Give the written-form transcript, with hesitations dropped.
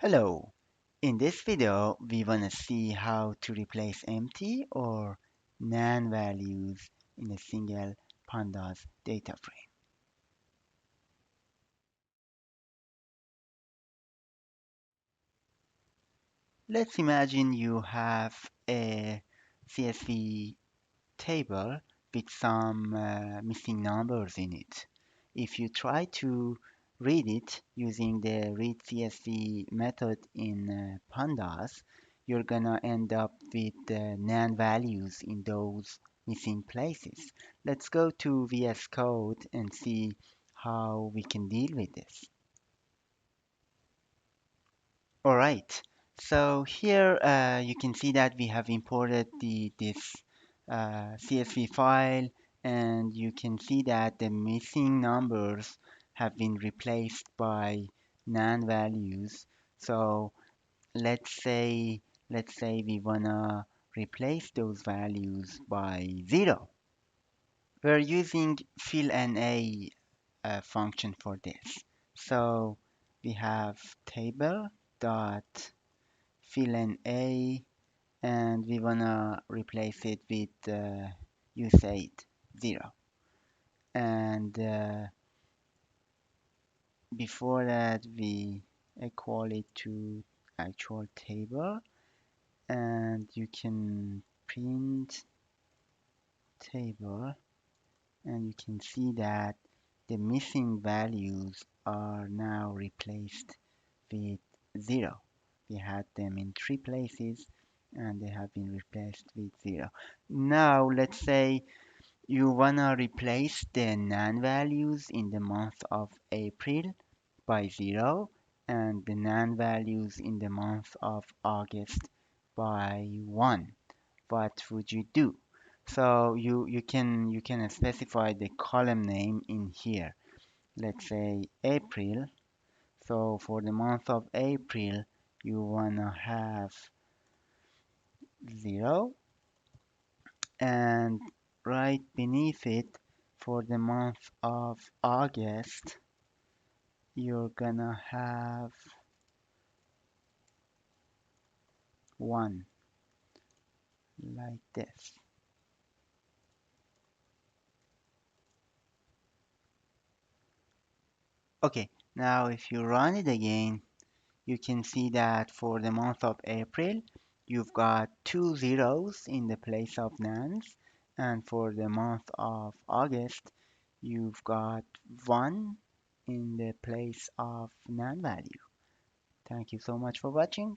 Hello. In this video, we want to see how to replace empty or non values in a single Pandas data frame. Let's imagine you have a CSV table with some missing numbers in it. If you try to read it using the read CSV method in Pandas, you're gonna end up with non-values in those missing places. Let's go to VS Code and see how we can deal with this. All right. So here you can see that we have imported this CSV file, and you can see that the missing numbers have been replaced by non-values. So let's say let's say we wanna replace those values by 0. We're using fillna function for this. So we have table dot fillna, and we wanna replace it with usaid 0. And before that, we equal it to actual table, and you can print table, and you can see that the missing values are now replaced with 0. We had them in 3 places, and they have been replaced with 0. Now let's say you wanna replace the non-values in the month of April by 0 and the non-values in the month of August by 1. What would you do? So you can specify the column name in here. Let's say April. So for the month of April, you wanna have 0, and right beneath it, for the month of August, you're gonna have 1, like this. Okay, now if you run it again, you can see that for the month of April, you've got 2 zeros in the place of nans, and for the month of August, you've got 1 in the place of non value. Thank you so much for watching.